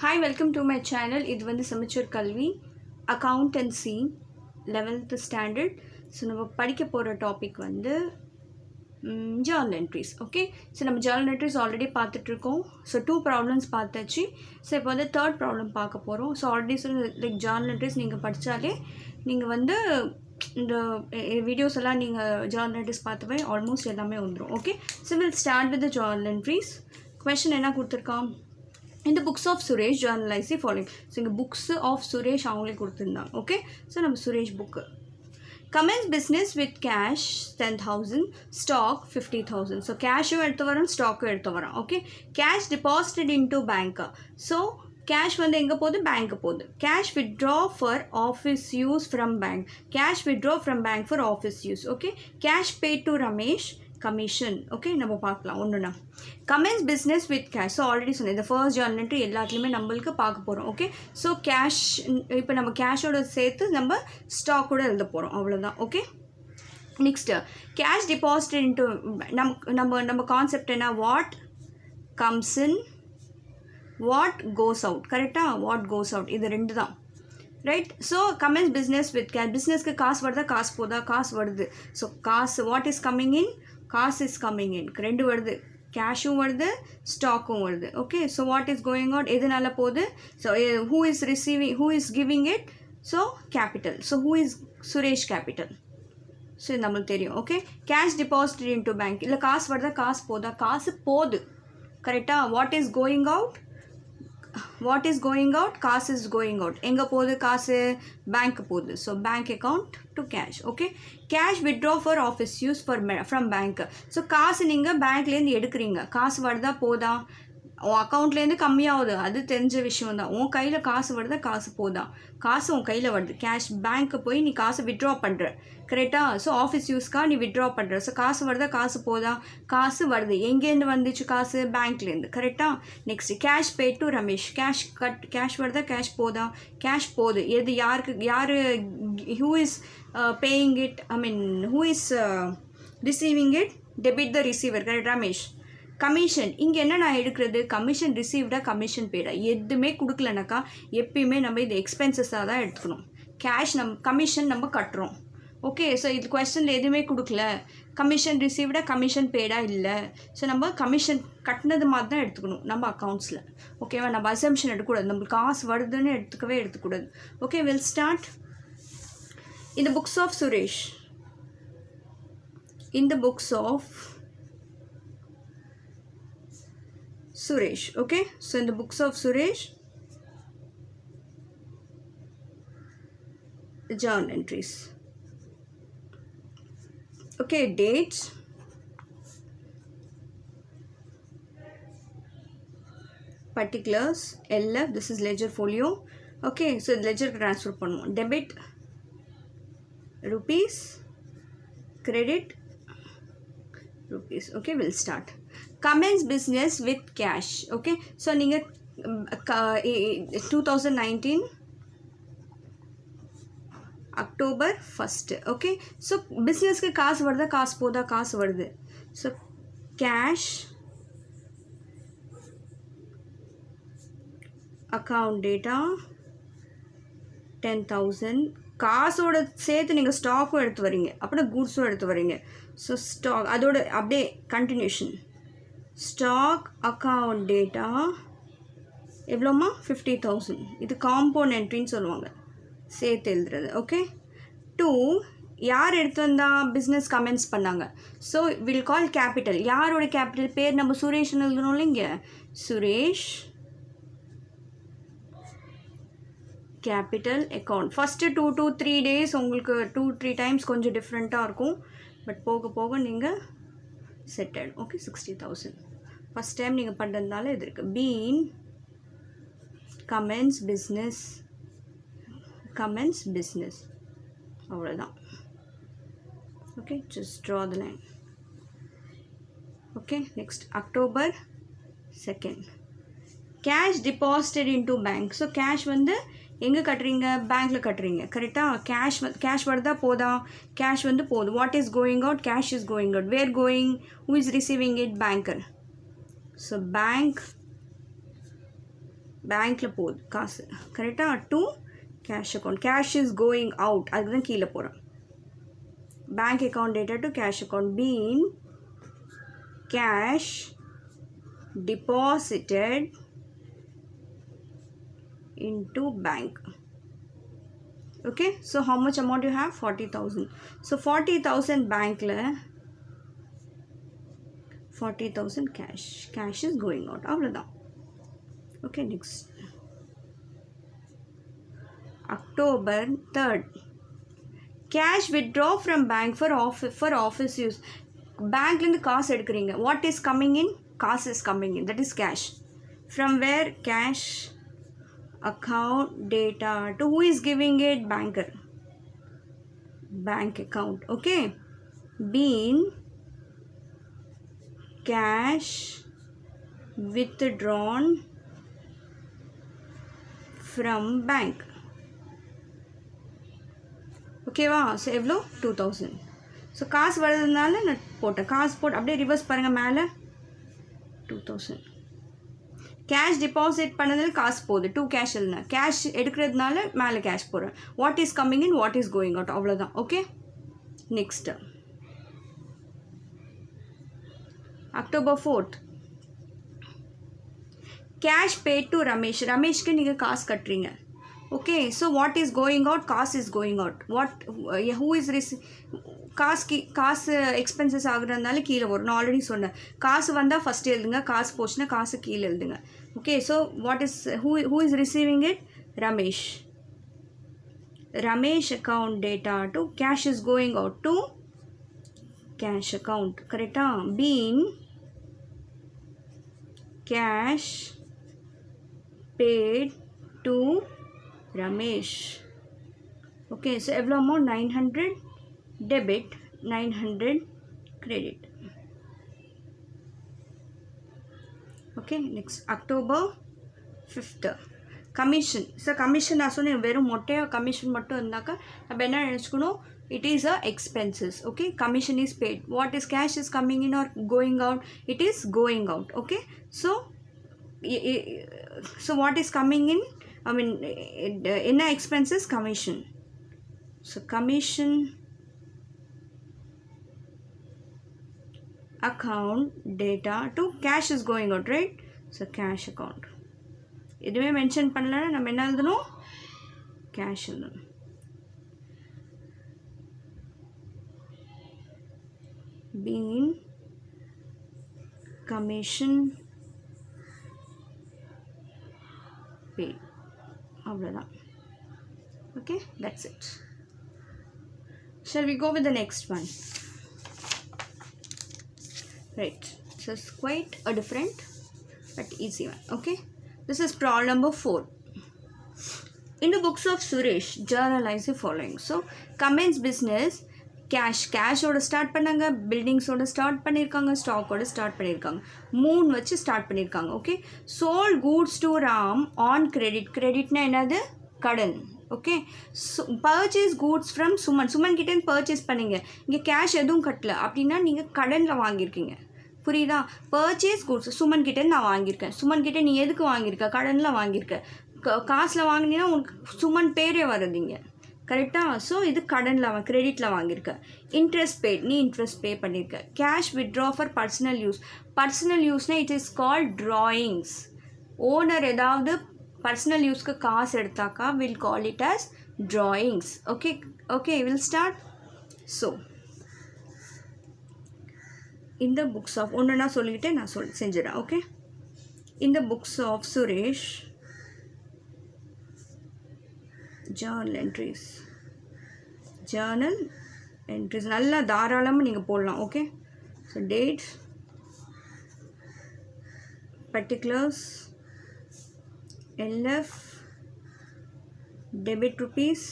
Hi, welcome to my channel. இது வந்து சமச்சூர் கல்வி அக்கவுண்டன்சி 11th ஸ்டாண்டர்ட். ஸோ நம்ம படிக்க போகிற டாபிக் வந்து ஜர்னல் என்ட்ரிஸ். ஓகே, ஸோ நம்ம ஜர்னல் என்ட்ரிஸ் ஆல்ரெடி பார்த்துட்ருக்கோம். ஸோ 2 ப்ராப்ளம்ஸ் பார்த்தாச்சு. ஸோ இப்போ வந்து 3rd ப்ராப்ளம் பார்க்க போகிறோம். So already like journal entries நீங்கள் படித்தாலே நீங்கள் வந்து இந்த வீடியோஸ் எல்லாம் நீங்கள் ஜர்னல் என்ட்ரிஸ் பார்த்துவே ஆல்மோஸ்ட் எல்லாமே வந்துடும். Okay, so will start with journal entries. Question என்ன கொடுத்துருக்கான்? In the books of Suresh, journalize the following. So, in the books of Suresh, avangale kuduthirundanga. Okay, so நம்ம Suresh book. Commence business with cash 10,000, stock 50,000. So, cash எடுத்து வரோம், stock எடுத்து வரோம். Okay, cash deposited into bank. So, cash வந்து எங்க போகுது? Bank போகுது. Cash withdraw for office use from bank. Cash withdraw from bank for office use. Okay, cash paid to Ramesh. Commission. Okay, நம்ம பார்க்கலாம் ஒன்றுனா. கமென்ஸ் business with cash. So already சொன்னேன், இந்த first journal entry எல்லாத்துலேயுமே நம்மளுக்கு பார்க்க போகிறோம். ஓகே, ஸோ கேஷ் இப்போ நம்ம கேஷோட சேர்த்து நம்ம ஸ்டாக்கோட எழுத போகிறோம், அவ்வளோதான். Okay, next cash deposit into நம்ம கான்செப்ட் என்ன? What comes in, what goes out. கரெக்டாக? வாட் கோஸ் அவுட், இது ரெண்டு தான். Right. So commence business with cash. பிஸ்னஸ்க்கு காசு வருதா, காசு போதா? காசு வருது. ஸோ காசு, வாட் இஸ் கம்மிங் இன், காசு இஸ் கம்மிங் இன். ரெண்டு வருது, கேஷும் வருது, ஸ்டாக்கும் வருது. Okay, so what is going out, எதுனால போகுது? So who is receiving, who is giving it? So capital. So who is Suresh capital. So இது நம்மளுக்கு தெரியும். Okay, cash deposit into bank. இல்லை காசு வருதா, காசு போதா? காசு போகுது. கரெக்டாக? What is going out, what is going out, காசு இஸ் கோயிங் அவுட். எங்கே போகுது காசு? பேங்க் போகுது. So bank account to cash. Okay, cash withdraw for office use from bank. So காசு நீங்கள் பேங்க்லேருந்து எடுக்கிறீங்க, காசு வருதா போதா? உன் அக்கௌண்ட்லேருந்து கம்மியாகுது, அது தெரிஞ்ச விஷயம் தான். உன் கையில் காசு வருதா, காசு போதா? காசு உன் கையில் வருது. கேஷ் பேங்க்கு போய் நீ காசு வித்ட்ரா பண்ணுற. கரெக்டாக? ஸோ ஆஃபீஸ் யூஸ்க்காக நீ வித்ட்ரா பண்ணுற. ஸோ காசு வருதா, காசு போதா? காசு வருது. எங்கேருந்து வந்துச்சு காசு? பேங்க்லேருந்து. கரெக்டாக? Next cash pay to Ramesh. Cash வருதா, கேஷ் போதா? கேஷ் போகுது. எது யாருக்கு, யார், who is paying it, I mean who is receiving it? Debit the receiver. Correct? Ramesh. Commission. இங்கே என்ன நான் எடுக்கிறது? கமிஷன் ரிசீவ்டா, கமிஷன் பேடா? எதுவுமே கொடுக்கலனாக்கா எப்பயுமே நம்ம இது எக்ஸ்பென்சஸாக தான் எடுத்துக்கணும். கேஷ் கமிஷன் நம்ம கட்டுறோம். ஓகே, ஸோ இது கொஸ்டினில் எதுவுமே கொடுக்கல. கமிஷன் ரிசீவ்டா, கமிஷன் பேடா? இல்லை. ஸோ நம்ம கமிஷன் கட்டினது மாதிரி தான் எடுத்துக்கணும் நம்ம அக்கௌண்ட்ஸில். ஓகேவா? நம்ம அசம்ஷன் எடுக்கக்கூடாது, நம்மளுக்கு காசு வருதுன்னு எடுத்துக்கூடாது. Okay, will start. In the books of Suresh. In the books of Suresh. Okay, so in the books of Suresh, journal entries. Okay, dates, particulars, LF, this is ledger folio. Okay, so ledger transfer பண்ணுவோம். Debit rupees, credit rupees. Okay, we'll start. Commence business with cash. Okay, so நீங்கள் 2019 October 1. Okay, so பிஸ்னஸ்க்கு காசு வருதா, காசு போதா? காசு வருது. So cash account data 10,000. காசோட சேர்த்து நீங்கள் ஸ்டாக்கும் எடுத்து வரீங்க, அப்புறம் கூட்ஸும் எடுத்து வரீங்க. ஸோ ஸ்டாக் அதோட அப்படியே கண்டினியூஷன். ஸ்டாக் அக்கௌண்ட் டேட்டா எவ்வளோமா? 50,000. இது காம்பவுண்ட் என்ட்ரின்னு சொல்லுவாங்க, சேர்த்து எழுதுறது. ஓகே, 2 யார் எடுத்து வந்தால் பிஸ்னஸ் கமென்ஸ் பண்ணாங்க? So will call capital. யாரோட கேபிட்டல்? பேர் நம்ம சுரேஷ்னு எழுதணும் இல்லைங்க. Suresh capital account. First 2 to 3 days உங்களுக்கு 2-3 times கொஞ்சம் டிஃப்ரெண்ட்டாக இருக்கும், பட் போக போக நீங்கள் செட் ஆகிடும். ஓகே, 60,000 ஃபஸ்ட் டைம் நீங்கள் பண்ணுறதுனால இது இருக்குது. பீன் கமென்ஸ் பிஸ்னஸ், அவ்வளோதான். Okay, just draw the line. Okay, next October 2. Cash deposited into bank. So cash வந்து எங்கே கட்டுறீங்க? பேங்க்கில் கட்டுறீங்க. கரெக்டாக? கேஷ் வருதா போதா? கேஷ் வந்து போகுது. What is going out? Cash is going out. Where going? Who is receiving it? Banker. So bank பேங்க்கில் போகுது காசு கரெக்டாக to cash account cash is going out அதுக்கு தான் கீழே போகிறேன் bank account data to cash account being cash deposited into bank. Okay, so how much amount you have? 40,000. So 40,000 bank la 40,000 cash is going out avladha. Okay, next October 3rd, cash withdraw from bank for office use. Bank la irundhu காசு எடுக்கிறீங்க. What is coming in? Cash is coming in, that is cash. From where? Cash account data to who is giving it? Banker. Bank account. Okay, being cash withdrawn from bank. Okay வா? So எவ்வளோ? 2000. So காசு வர்றதுனால நான் போட்டேன். காசு போட்டு அப்படியே reverse பாருங்கள் மேலே 2000. கேஷ் டிபாசிட் பண்ணதில் காசு போகுது. 2 கேஷ் இல்லைனா கேஷ் எடுக்கிறதுனால மேலே கேஷ் போடுறேன். What is coming in, what is going out, அவ்வளோதான். Okay, next October 4th, cash paid to Ramesh. ரமேஷ்க்கு நீங்கள் காசு கட்டுறீங்க. Okay, so what is going out? காசு is going out. Who is காசு எக்ஸ்பென்சஸ் ஆகுறதுனால கீழே வரும். நான் ஆல்ரெடி சொன்னேன், காசு வந்தால் ஃபஸ்ட்டு எழுதுங்க, காசு போச்சுன்னா காசு கீழே எழுதுங்க. Okay, so what is who is receiving it? Ramesh. Ramesh account data to cash is going out to cash account. கரெக்டாக? Being cash paid to Ramesh. Okay, so எவ்வளோ amount? 900 debit, 900 credit. Okay, next October 5th, commission. So commission நான் சொன்னேன் வெறும் மொட்டையாக commission மட்டும் இருந்தாக்கா நம்ம என்ன நினச்சிக்கணும்? It is a expenses. Okay, commission is paid. What is cash is coming in or going out? It is going out. Okay, so what is coming in? I mean, என்ன expenses? Commission. So commission account data to cash is going out, right? So cash account. இதுவே mention பண்ணலன்னா நம்ம என்ன எழுதணும்? Cash எழுதணும். being commission paid. அவ்வளோதான். Okay, that's it. Shall we go with the next one? Right, so it's quite a different but easy one. Okay, this is problem number 4. In the books of Suresh, journalize the following. So commence business, cash ஓட start பண்ணாங்க, பில்டிங்ஸோட start பண்ணியிருக்காங்க, ஸ்டாக்கோட start பண்ணியிருக்காங்க, 3 வச்சு start பண்ணியிருக்காங்க. Okay, sold goods to Ram on கிரெடிட்னா என்னது? கடன். Okay, so purchase goods from Suman கிட்டேருந்து பர்ச்சேஸ் பண்ணிங்க. இங்கே கேஷ் எதுவும் கட்டல அப்படின்னா நீங்கள் கடனில் வாங்கியிருக்கீங்க. புரியுதா? பர்ச்சேஸ் கூட்ஸ் சுமன் கிட்டேருந்து நான் வாங்கியிருக்கேன். சுமன் கிட்டே நீ எதுக்கு வாங்கியிருக்க? கடனில் வாங்கியிருக்க. காசில் வாங்கினீங்கன்னா உனக்கு சுமன் பேரே வருதுங்க. கரெக்டாக? ஸோ இது கடனில் கிரெடிட்டில் வாங்கியிருக்க. இன்ட்ரெஸ்ட் பேட், நீ இன்ட்ரெஸ்ட் பே பண்ணியிருக்க. Cash withdraw for personal use. Personal யூஸ்னால் it is called drawings. Owner ஏதாவது பர்சனல் யூஸ்க்கு காசு எடுத்தாக்கா will call it as drawings. Okay, we'll start. So in the books of ஒன்று நான் சொல்லிக்கிட்டே நான் செஞ்சிடறேன். Okay, in the books of Suresh, journal entries நல்லா தாராளமாக நீங்கள் போடலாம். Okay, so date, particulars, LF, debit rupees,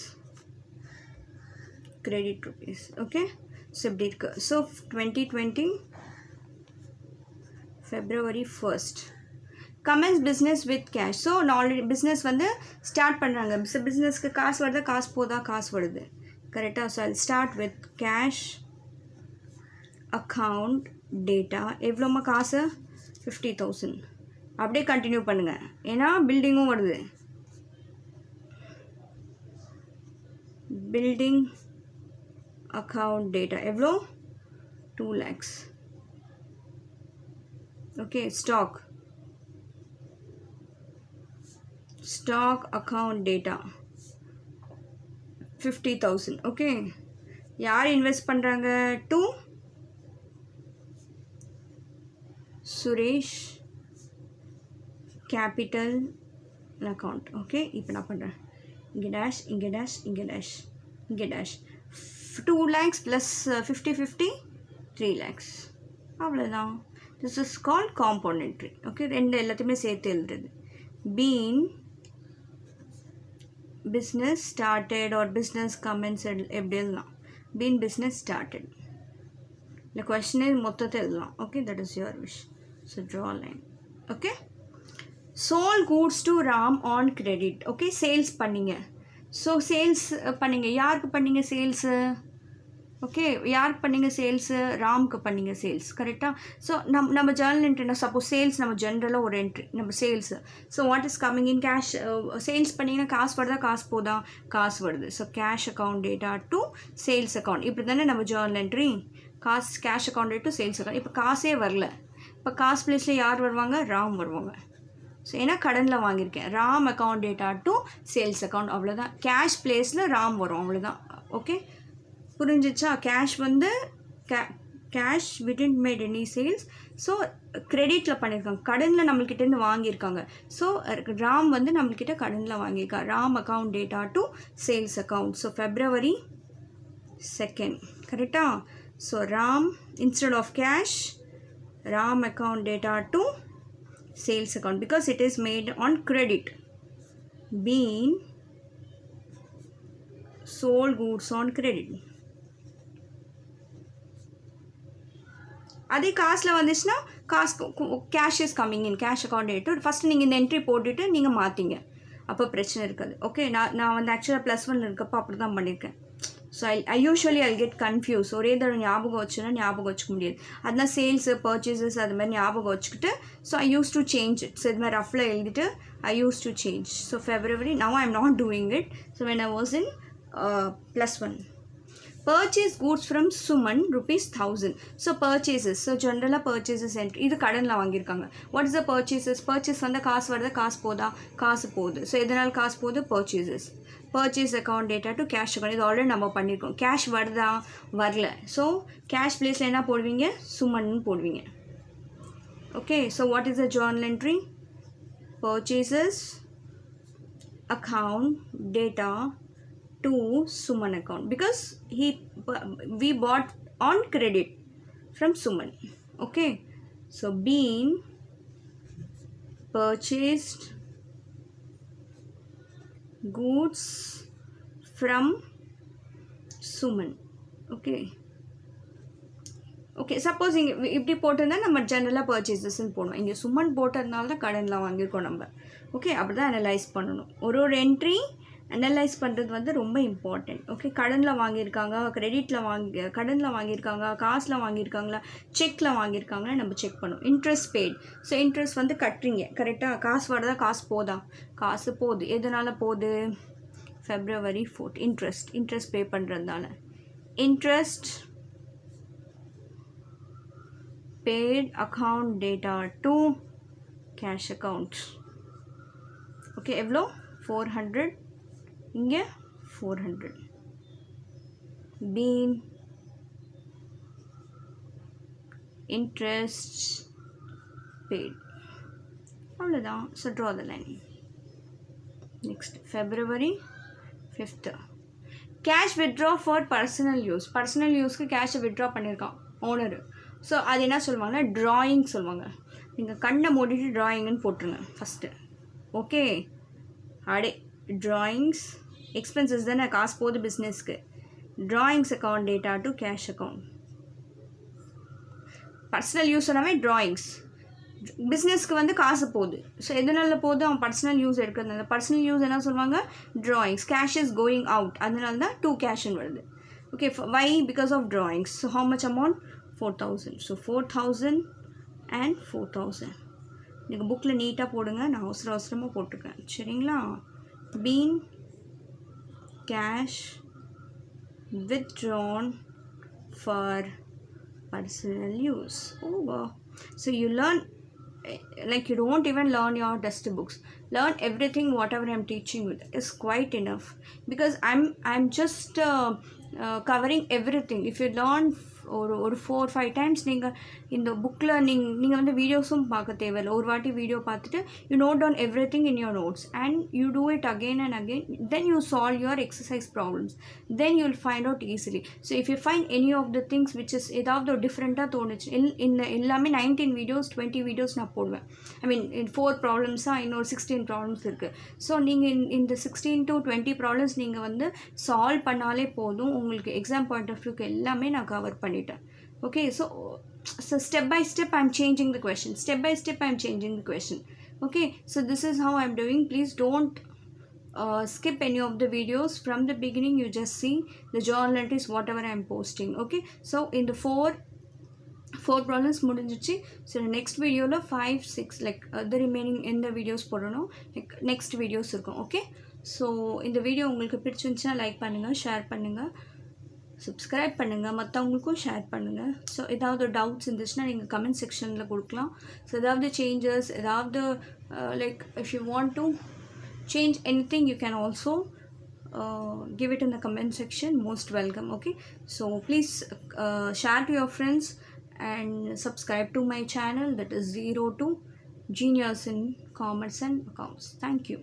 credit rupees. Okay, so இப்படி இருக்கு. So 2020 February 1st commence business with cash. So நான் ஆல்ரெடி பிஸ்னஸ் வந்து ஸ்டார்ட் பண்ணுறாங்க. பிஸ்னஸ்க்கு காசு வருதா, காசு போதா, காசு வருது. கரெக்டாக? So I'll start with cash account data. எவ்வளோமா காசு? 50,000. அப்படியே கண்டினியூ பண்ணுங்கள், ஏன்னா பில்டிங்கும் வருது. பில்டிங் அக்கவுண்ட் டேட்டா எவ்வளோ? 2 lakhs. ஓகே, ஸ்டாக் அக்கவுண்ட் டேட்டா 50,000. ஓகே, யார் இன்வெஸ்ட் பண்ணுறாங்க? To Suresh capital account. Okay, இப்போ நான் பண்ணுறேன், இங்கே டேஷ், இங்கே டேஷ், இங்கே டேஷ், இங்கே டேஷ். 2 lakhs plus 50 3 lakhs. அவ்வளோதான். This is called compound entry. Okay, ரெண்டு எல்லாத்தையுமே சேர்த்து எழுதுறது. Being business started or business commenced எப்படி எழுதலாம்? Being business started. இல்லை கொஸ்டினே மொத்தத்தை எழுதலாம். Okay, that is your wish. So draw line. Okay, sold goods to Ram on credit. Okay, sales பண்ணிங்க. ஸோ சேல்ஸ் பண்ணிங்க, யாருக்கு பண்ணிங்க சேல்ஸு? ஓகே, யாருக்கு பண்ணிங்க சேல்ஸு? ராம்க்கு பண்ணிங்க சேல்ஸ். கரெக்டாக? ஸோ நம்ம ஜேர்னல் என்ட்ரினா சப்போஸ் சேல்ஸ் நம்ம ஜென்ரலாக ஒரு என்ட்ரி நம்ம sales. So what is coming in cash? Sales பண்ணிங்கன்னா காசு வருதா, காசு போதா? காசு வருது. So cash account data to sales account. இப்படி தானே நம்ம Journal entry. Cash account date to sales account. இப்போ காசே வரல. இப்போ காசு பிளேஸில் யார் வருவாங்க? ராம் வருவாங்க. ஸோ ஏன்னா கடனில் வாங்கியிருக்கேன். Ram account data to sales account. அவ்வளோதான். கேஷ் பிளேஸில் ராம் வரும். அவ்வளோதான். ஓகே, புரிஞ்சிச்சா? கேஷ் வந்து cash we didn't made any sales. So கிரெடிட்டில் பண்ணியிருக்காங்க, கடனில் நம்மள்கிட்டேருந்து வாங்கியிருக்காங்க. ஸோ ராம் வந்து நம்மள்கிட்ட கடனில் வாங்கியிருக்காங்க. Ram account data to sales account. So February 2nd. கரெக்டாக? So Ram instead of cash, Ram account data to sales account because it is made on credit. Being sold goods on credit. அதே காசில் வந்துச்சுன்னா cash is coming in cash account date. First நீங்கள் இந்த entry போட்டுட்டு நீங்கள் மாற்றிங்க, அப்போ பிரச்சனை இருக்காது. ஓகே, நான் வந்து ஆக்சுவலாக +1 இருக்கப்போ அப்படி தான் பண்ணியிருக்கேன். So I usually I get confuse. ஒரே தடவை ஞாபகம் வச்சுன்னா ஞாபகம் வச்சுக்க முடியாது. அதுதான் சேல்ஸு பர்ச்சேசஸ் அது மாதிரி ஞாபகம் வச்சுக்கிட்டு so I use to change it. So இது மாதிரி ரஃபில் எழுதிட்டு I use to change. So February, now I am not doing it. So when I was in +1. Purchase goods from Suman ₹1,000. So purchases. So general purchases entry. இது கடனில் வாங்கியிருக்காங்க. What is the purchases? Purchase வந்து காசு வருதா, காசு போதா? காசு போகுது. ஸோ எதனால் காசு போகுது? purchases. Purchase account data to cash account. இது ஆல்ரெடி நம்ம பண்ணியிருக்கோம். கேஷ் வருதா, வரல. ஸோ கேஷ் பிளேஸில் என்ன போடுவீங்க? சுமன் போடுவீங்க. Okay, so what is the journal entry? Purchases account data to Suman account because we bought on credit from Suman. Okay, so being purchased goods from Suman. Okay, okay, suppose இங்கே இப்படி போட்டிருந்தால் நம்ம ஜென்ரலாக பர்ச்சேசஸ்ன்னு போடணும். இங்கே சுமன் போட்டதுனால தான் கடனில் வாங்கியிருக்கோம் நம்ம. ஓகே, அப்படி தான் அனலைஸ் பண்ணணும். ஒரு என்ட்ரி அனலைஸ் பண்ணுறது வந்து ரொம்ப இம்பார்ட்டண்ட். ஓகே, கடனில் வாங்கியிருக்காங்க, கடனில் வாங்கியிருக்காங்க, காசில் வாங்கியிருக்காங்களா, செக்கில் வாங்கியிருக்காங்களா நம்ம செக் பண்ணணும். Interest paid. ஸோ இன்ட்ரெஸ்ட் வந்து கட்டுறீங்க. கரெக்டாக? காசு வரதா, காசு போதா? காசு போகுது. எதனால் போகுது? February 4th. இன்ட்ரெஸ்ட் பே பண்ணுறதுனால. Interest paid account data to cash account. Okay, எவ்வளோ? 400. இங்கே 400. Being interest paid. அவ்வளோதான். So draw the line. Next February 5th. Cash withdraw for personal use. Personal யூஸ்க்கு கேஷை வித்ட்ரா பண்ணியிருக்கான் ஓனரு. ஸோ அது என்ன சொல்லுவாங்கன்னா ட்ராயிங் சொல்லுவாங்க. நீங்கள் கண்ணை மூடிட்டு ட்ராயிங்னு போட்டுருங்க ஃபஸ்ட்டு. ஓகே, அடே ட்ராயிங்ஸ் எக்ஸ்பென்சஸ் தானே, காசு போகுது பிஸ்னஸ்க்கு. Drawings account data to cash account. Personal use சொன்னாவே ட்ராயிங்ஸ். பிஸ்னஸ்க்கு வந்து காசு போகுது. ஸோ எதனால போகுது? அவன் பர்சனல் யூஸ் எடுக்கிறதுனால. பர்சனல் யூஸ் என்ன சொல்லுவாங்க? Drawings. Cash is going out, அதனால தான் 2 கேஷ்ன்னு வருது. Okay, why? Because of drawings. So how much amount? 4,000. So 4,000 and 4,000. நீங்கள் புக்கில் நீட்டாக போடுங்க. நான் அவசரமாக போட்டிருக்கேன். சரிங்களா? been cash withdrawn for personal use. Oh wow. So you learn, like you don't even learn your textbooks, learn everything whatever I'm teaching you is quite enough, because I'm just covering everything. If you learn ஒரு 4-5 times நீங்கள் இந்த புக்கில் நீங்கள் வந்து வீடியோஸும் பார்க்க தேவையில்லை. ஒரு வாட்டி வீடியோ பார்த்துட்டு you note down everything in your notes and you do it again and again, then you solve your exercise problems, then you will find out easily. So if you find any of the things which is ஏதாவது ஒரு டிஃப்ரெண்ட்டாக தோணுச்சு, இந்த எல்லாமே 19 videos 20 videos நான் போடுவேன். ஐ மீன் 4 ப்ராப்ளம்ஸாக இன்னொரு 16 problems இருக்குது. ஸோ நீங்கள் இந்த 16 to 20 ப்ராப்ளம்ஸ் நீங்கள் வந்து சால்வ் பண்ணாலே போதும். உங்களுக்கு எக்ஸாம் பாயிண்ட் ஆஃப் வியூக்கு எல்லாமே நான் கவர் பண்ணிட்டேன். Okay, so step by step I'm changing the question, step by step I'm changing the question. Okay, so this is how I'm doing. Please don't skip any of the videos from the beginning. You just see the journal entries whatever I'm posting. Okay, so in the four problems முடிஞ்சிச்சு. So the next videoல 5-6 like the remaining இந்த videos போடணும், like next videos இருக்கும். Okay, so இந்த video உங்களுக்கு பிடிச்சிருந்துச்சுன்னா like பண்ணுங்கள், share பண்ணுங்கள், subscribe பண்ணுங்கள், மற்றவங்களுக்கும் ஷேர் பண்ணுங்கள். ஸோ ஏதாவது டவுட்ஸ் இருந்துச்சுன்னா நீங்கள் கமெண்ட் செக்ஷனில் கொடுக்கலாம். ஸோ ஏதாவது சேஞ்சஸ், ஏதாவது like if you want to change anything you can also give it in the comment section. Most welcome. Okay, so please share to your friends and subscribe to my channel, that is 02 Genius in Commerce and Accounts. Thank you.